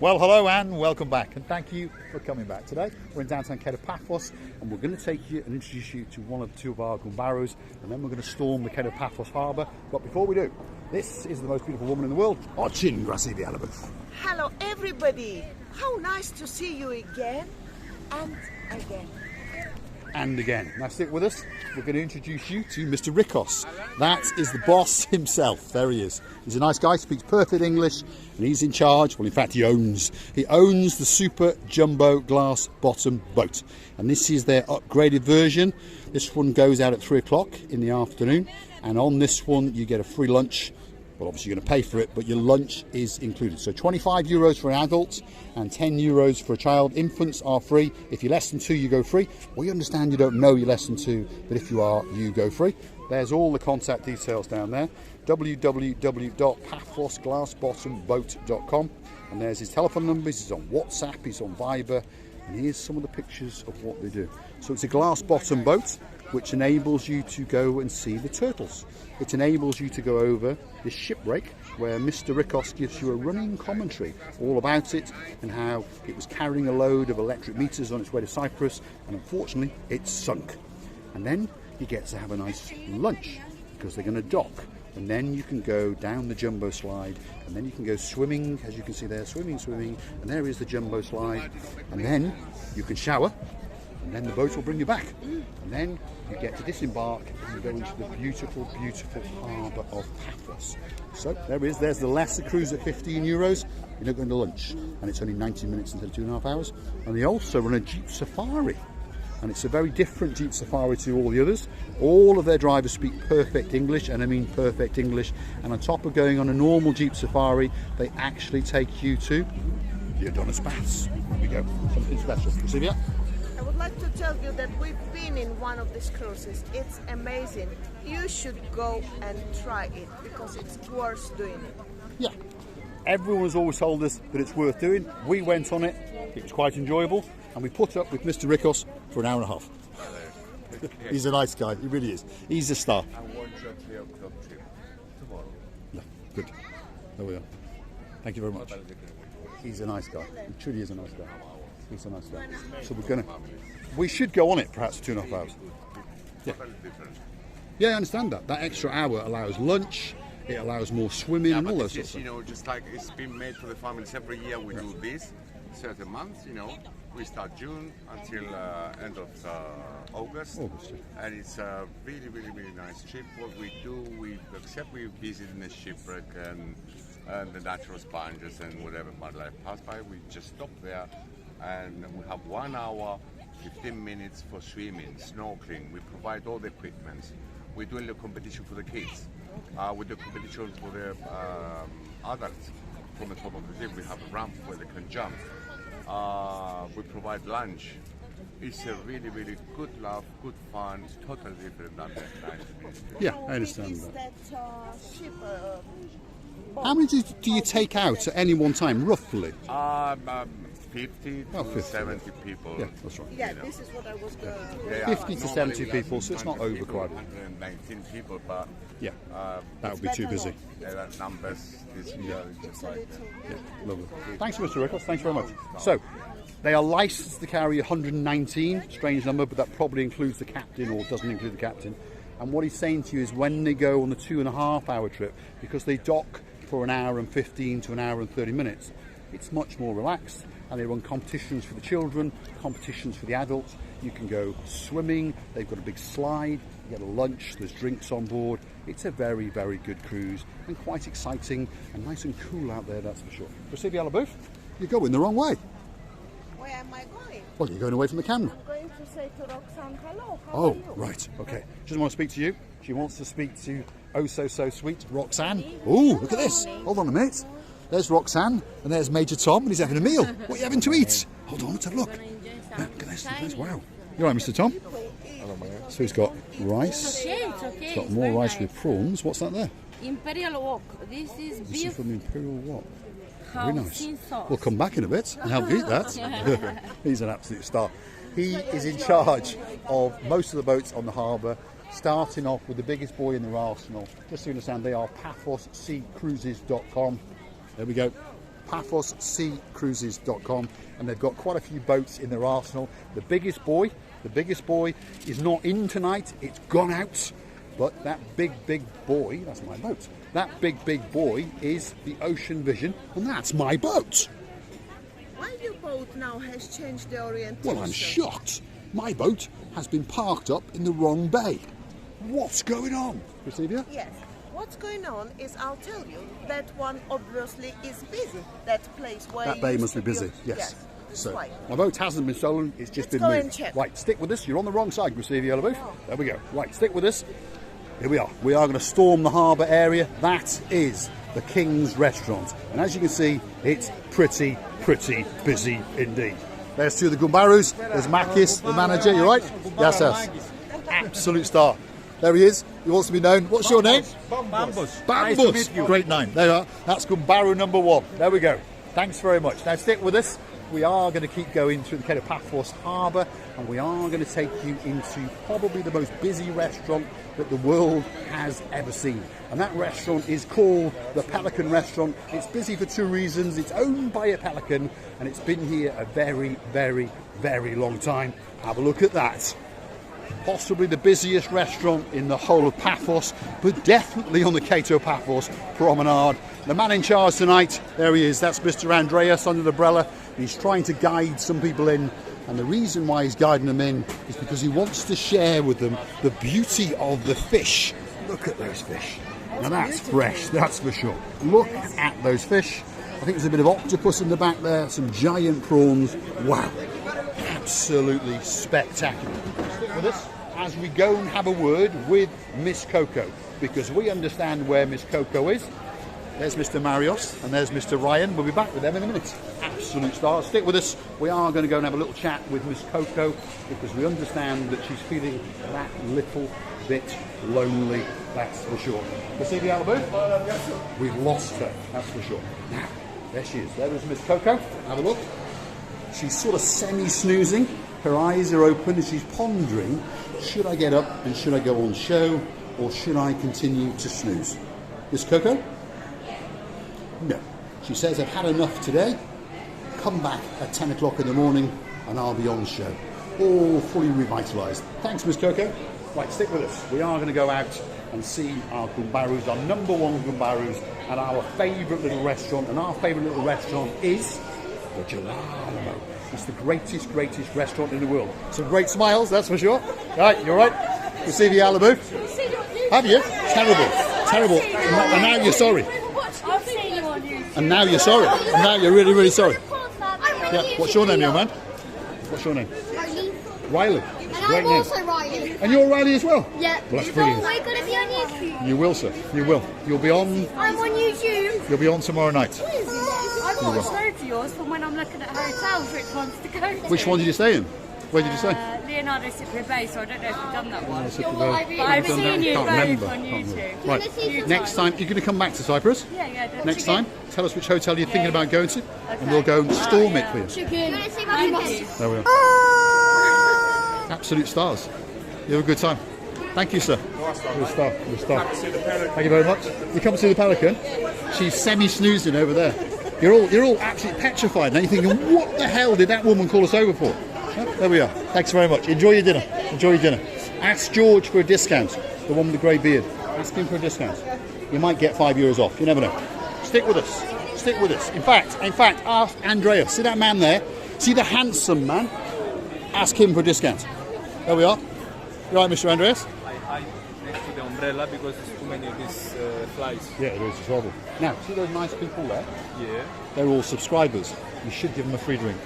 Well, hello and welcome back, and thank you for coming back. Today we're in downtown Paphos, and we're going to take you and introduce you to one or two of our gumbaros, and then we're going to storm the Paphos Harbour. But before we do, this is the most beautiful woman in the world, Ochin Grasivialabus. Hello everybody, how nice to see you again and again. And again. Now stick with us, we're going to introduce you to Mr. Rikos. That is the boss himself. There he is. He's a nice guy, speaks perfect English, and he's in charge. Well, in fact, he owns the super jumbo glass bottom boat. And this is their upgraded version. This one goes out at 3 o'clock in the afternoon, and on this one you get a free lunch. Well, obviously you're going to pay for it, but your lunch is included. So 25 euros for an adult and 10 euros for a child. Infants are free. If you're less than 2, you go free. We understand you don't know you're less than 2, but if you are, you go free. There's all the contact details down there. www.paphosglassbottomboat.com, and there's his telephone numbers. He's on WhatsApp, he's on Viber, and here's some of the pictures of what they do. So it's a glass bottom boat, which enables you to go and see the turtles. It enables you to go over this shipwreck where Mr. Rikos gives you a running commentary all about it and how it was carrying a load of electric meters on its way to Cyprus, and unfortunately it sunk. And then you get to have a nice lunch because they're going to dock, and then you can go down the jumbo slide, and then you can go swimming, as you can see there, swimming, and there is the jumbo slide, and then you can shower, and then the boat will bring you back, and then you get to disembark and go into the beautiful, beautiful harbour of Paphos. So there's the lesser cruise at 15 euros. You're not going to lunch, and it's only 90 minutes instead of 2.5 hours. And they also run a Jeep Safari, and it's a very different Jeep Safari to all the others. All of their drivers speak perfect English, and I mean perfect English. And on top of going on a normal Jeep Safari, they actually take you to the Adonis Baths. There we go, something special. Sylvia? I would like to tell you that we've been in one of these cruises. It's amazing. You should go and try it because it's worth doing it. Yeah. Everyone's always told us that it's worth doing. We went on it. It was quite enjoyable, and we put up with Mr. Rikos for an hour and a half. He's a nice guy. He really is. He's a star. I want you at 3 o'clock trip tomorrow. No, good. There we are. Thank you very much. He's a nice guy. He truly is a nice guy. He's a nice guy. So we should go on it perhaps 2.5 hours. Yeah. Yeah, I understand that. That extra hour allows lunch, it allows more swimming and all those sorts of things. You know, just like it's been made for the families every year, we do this certain months, you know. We start June until end of August. And it's a really, really, really nice trip. What we do, we visit in the shipwreck and the natural sponges and whatever wildlife pass by. We just stop there, and we have 1 hour, 15 minutes for swimming, snorkeling. We provide all the equipment. We're doing the competition for the kids. We do competition for the adults. From the top of the ship, we have a ramp where they can jump. We provide lunch. It's a really, really good laugh, good fun. It's totally different than the Yeah, I understand that. Ship, How many do you take out at any one time, roughly? 50 to 50, 70 people. Yeah, that's right. yeah, this is what I was going to... 50 to 70 people, so it's not overcrowded. 119 people, but Yeah, that would be too busy. that numbers this year is just like... Yeah, lovely. Thanks, Mr. Rikos. Thanks very much. So, they are licensed to carry 119, strange number, but that probably includes the captain or doesn't include the captain. And what he's saying to you is when they go on the 2.5 hour trip, because they dock for an hour and 15 to an hour and 30 minutes, it's much more relaxed, and they run competitions for the children, competitions for the adults. You can go swimming, they've got a big slide, you get a lunch, there's drinks on board. It's a very, very good cruise and quite exciting and nice and cool out there, that's for sure. Rasibi Alabuf, you're going the wrong way. Where am I going? Well, you're going away from the camera. I'm going to say to Roxanne, hello, how are Oh, you? right, okay. She doesn't want to speak to you. She wants to speak to oh so sweet Roxanne. Oh, look at this. Hold on a minute. There's Roxanne, and there's Major Tom, and he's having a meal. What are you having to eat? Hold on, let's have a look. Look at this, look at this. Wow. You're right, Mr. Tom? So he's got rice. He's got more rice with prawns. What's that there? Imperial wok. This is This beef is from the Imperial Wok. Very nice. housing sauce. We'll come back in a bit and help you eat that. He's an absolute star. He is in charge of most of the boats on the harbour, starting off with the biggest boy in their arsenal. Just so you understand, they are paphoscycruises.com. There we go. paphosseacruises.com, and they've got quite a few boats in their arsenal. The biggest boy is not in tonight, it's gone out. But that big boy, that's my boat. That big boy is the Ocean Vision, and that's my boat. Why your boat now has changed the orientation? Well, I'm shocked. My boat has been parked up in the wrong bay. What's going on, Crescelia? Yes. What's going on is, I'll tell you, that one obviously is busy. That place where That it bay used must to be busy, yes. Yes. So, Why? my boat hasn't been stolen, it's just been go moved. and check. Right, stick with us. You're on the wrong side, Crescelia Booth. There we go. Right, stick with us. Here we are. We are going to storm the harbour area. That is the King's Restaurant. And as you can see, it's pretty busy indeed. There's two of the Gumbarus. There's Makis, the manager. You right? Yes. Absolute star. There he is. He wants to be known. What's your name? Paphos. Bambus. Nice to meet you. Great name. There you are. That's Gumbaru number 1. There we go. Thanks very much. Now stick with us. We are going to keep going through the kind of Paphos Harbour, and we are going to take you into probably the most busy restaurant that the world has ever seen. And that restaurant is called the Pelican Restaurant. It's busy for 2 reasons. It's owned by a pelican, and it's been here a very long time. Have a look at that. Possibly the busiest restaurant in the whole of Paphos, but definitely on the Cato Paphos promenade. The man in charge tonight, there he is, that's Mr. Andreas under the umbrella. He's trying to guide some people in, and the reason why he's guiding them in is because he wants to share with them the beauty of the fish. Look at those fish. Now that's fresh, that's for sure. Look at those fish. I think there's a bit of octopus in the back there, some giant prawns. Wow, absolutely spectacular. Stick with us as we go and have a word with Miss Coco, because we understand where Miss Coco is. There's Mr. Marios and there's Mr. Ryan. We'll be back with them in a minute. Absolute stars. Stick with us. We are going to go and have a little chat with Miss Coco, because we understand that she's feeling that little bit lonely, that's for sure. Crescelia Alabu? We've lost her, that's for sure. Now, there she is. There is Miss Coco. Have a look. She's sort of semi-snoozing. Her eyes are open and she's pondering, should I get up and should I go on show, or should I continue to snooze? Miss Coco? No. She says, I've had enough today. Come back at 10 o'clock in the morning and I'll be on show. All fully revitalised. Thanks, Miss Coco. Right, stick with us. We are going to go out and see our Gumbarus, our number 1 Gumbarus, at our favourite little restaurant. And our favourite little restaurant is the Gelato. It's the greatest restaurant in the world. Some great smiles, that's for sure. Right, you're right. Crescelia Alabu. Have you? Terrible. And now you're sorry. And now you're sorry. And now you're really sorry. Yeah. What's your name, young man? What's your name? Riley. And Great I'm name. also Riley. And you're Riley as well? Yeah. Well, that's brilliant. We're going to be on YouTube. You will, sir. You will. You'll be on. I'm on YouTube. You'll be on tomorrow night. I've watched loads of yours from when I'm looking at hotels, which ones to go to. Which one did you stay in? Where did you stay? Leonardo Cyprus Bay, so I don't know if you've done that one. But I've seen you both on YouTube. Right. Next time, you're going to come back to Cyprus? Yeah, definitely. Next time, tell us which hotel you're thinking about going to, and we'll go and storm it for you. Chicken. Thank you. There we are. Absolute stars. You have a good time. Thank you, sir. You're a star. You're a star. Thank you very much. You come to see the Pelican. She's semi-snoozing over there. You're all absolutely petrified. Now you're thinking, what the hell did that woman call us over for? Oh, there we are. Thanks very much. Enjoy your dinner. Enjoy your dinner. Ask George for a discount. The one with the grey beard. Ask him for a discount. You might get €5 off. You never know. Stick with us. Stick with us. In fact, ask Andreas. See that man there? See the handsome man? Ask him for a discount. There we are. You right, Mr. Andreas? I next to the umbrella because there's too many of these flies. Yeah, it is. It's horrible. Now, see those nice people there? Yeah. They're all subscribers. You should give them a free drink.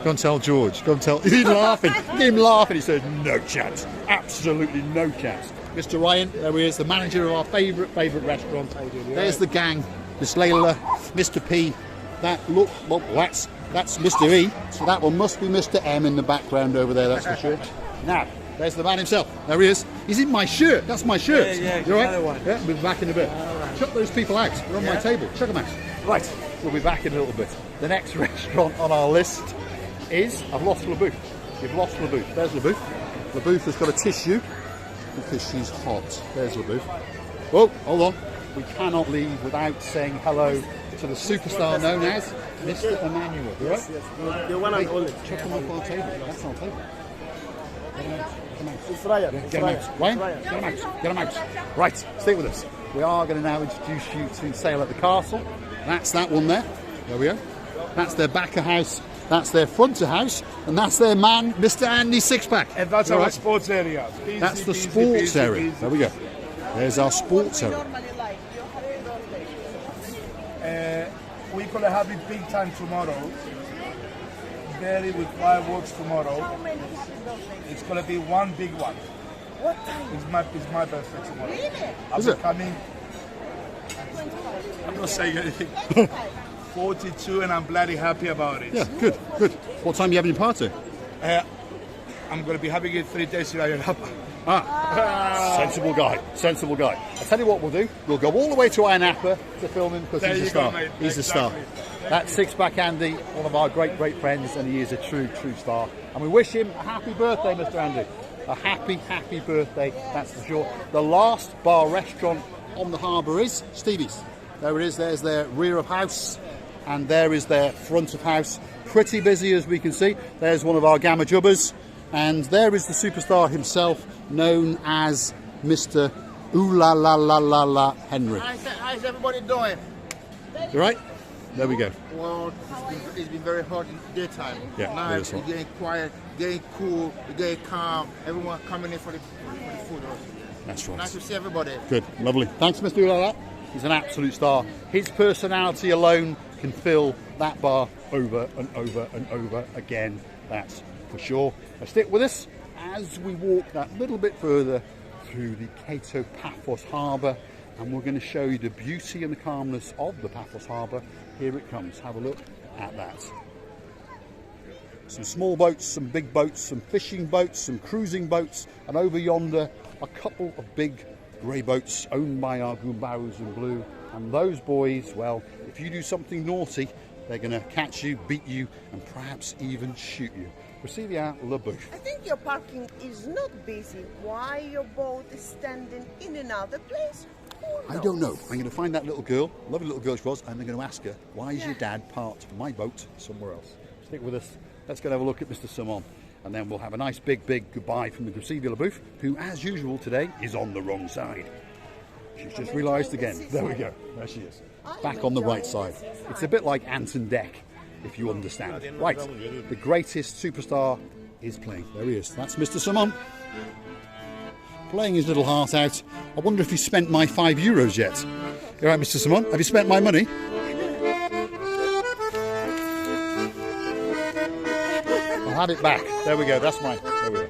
Go and tell George. Go and tell. He's laughing. Him laughing. He said, no chance. Absolutely no chance. Mr. Ryan, there he is, the manager of our favourite restaurant. There's the gang. Miss Layla, Mr. P. That's Mr. E. So that one must be Mr. M in the background over there. That's for sure. Now, there's the man himself. There he is. He's in my shirt. That's my shirt. Yeah, you all right? another one. Yeah, we'll be back in a bit. Chuck those people out. They're on my table. Chuck them out. Right, we'll be back in a little bit. The next restaurant on our list is, I've lost LaBouffe. You've lost LaBouffe. There's LaBouffe. LaBouffe has got a tissue because she's hot. There's LaBouffe. Oh, hold on. We cannot leave without saying hello to the superstar known as Mr. Emmanuel. You right? Yes. The one and only. Chuck them off our table. That's our table. Get them out. Come out. It's Ryan. Get them out. Ryan, get them out. Get them out. Right, stay with us. We are going to now introduce you to Sail at the Castle. That's that one there. There we go. That's their back of house. That's their front of house. And that's their man, Mr. Andy Sixpack. And that's All our right. sports area. Busy, That's the busy, sports busy, area. busy. There we go. There's our sports area. We're going to have it big time tomorrow. Very with fireworks tomorrow. It's going to be one big one. What time? It's my birthday tomorrow. Really? I'll Is be it? coming. I'm not saying anything. 42 and I'm bloody happy about it. Yeah, good, good. What time are you having your party? I'm going to be having it 3 days in Ireland. Sensible guy, sensible guy. I'll tell you what we'll do. We'll go all the way to Iron Apple to film him because There he's a you go, star. mate. He's Exactly. a star. That's Sixpack Andy, one of our great, great friends, and he is a true, true star. And we wish him a happy birthday, Mr. Andy. A happy, happy birthday, that's for sure. The last bar restaurant on the harbour is Stevie's. There it is, there's their rear of house, and there is their front of house. Pretty busy as we can see. There's one of our Gamma Jubbers, and there is the superstar himself, known as Mr. Ooh La La La La La Henry. How's everybody doing? You right? There we go. Well, it's been very hot in daytime. Yeah, now it it's is hot. getting quiet, getting cool, getting calm. Everyone coming in for the food. That's right. Nice to see everybody. Good, lovely. Thanks, Mr. Ooh La La. He's an absolute star. His personality alone can fill that bar over and over and over again. That's for sure. Now stick with us as we walk that little bit further through the Cato Paphos Harbour, and we're going to show you the beauty and the calmness of the Paphos Harbour. Here it comes. Have a look at that. Some small boats, some big boats, some fishing boats, some cruising boats, and over yonder a couple of big grey boats owned by our Goombaroos in blue. And those boys, well, if you do something naughty, they're going to catch you, beat you, and perhaps even shoot you. Procedure Le Bouffe. I think your parking is not busy. Why your boat is standing in another place? Who I don't know. knows? I'm going to find that little girl, lovely little girl she was, and I'm going to ask her, why is your dad parked my boat somewhere else? Stick with us. Let's go and have a look at Mr. Simon. And then we'll have a nice big goodbye from the Procedure Le Bouffe, who, as usual today, is on the wrong side. She's just realised again. There we go. There she is. Back on the right side. It's a bit like Anton Deck, if you understand. Right. The greatest superstar is playing. There he is. That's Mr. Simon. Playing his little heart out. I wonder if he spent my €5 yet. You right, Mr. Simon? Have you spent my money? I'll have it back. There we go. That's mine. There we go.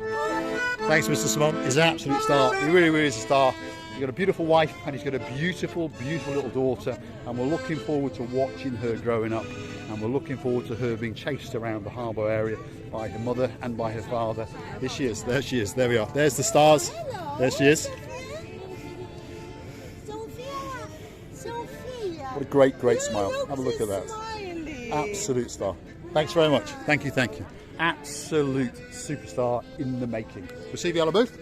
Thanks, Mr. Simon. He's an absolute star. He really, really is a star. He's got a beautiful wife and he's got a beautiful, beautiful little daughter, and we're looking forward to watching her growing up, and we're looking forward to her being chased around the harbour area by her mother and by her father. Here she is. There she is. There we are. There's the stars. There she is. Sophia. What a great, great smile. Have a look at that. Absolute star. Thanks very much. Thank you, thank you. Absolute superstar in the making. Receive Le Bouffe.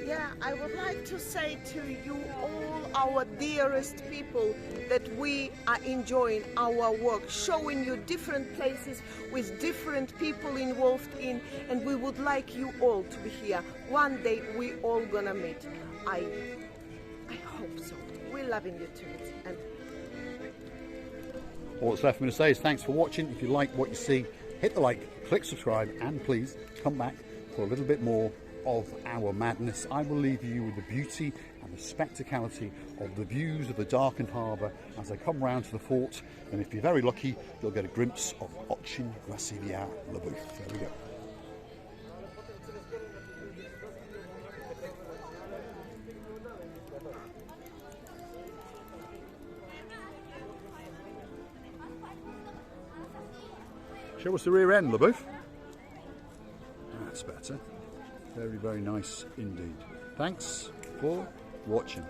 Yeah, I would like to say to you all, our dearest people, that we are enjoying our work, showing you different places with different people involved in, and we would like you all to be here. One day we all gonna meet. I hope so. We're loving you too. And All that's left for me to say is thanks for watching. If you like what you see, hit the like, click subscribe, and please come back for a little bit more of our madness. I will leave you with the beauty and the spectacality of the views of the darkened harbour as I come round to the fort, and if you're very lucky, you'll get a glimpse of Ochin Grasilia Le Bouffe. There we go. Show us the rear end, Le Bouffe. That's better. Very, very nice indeed. Thanks for watching.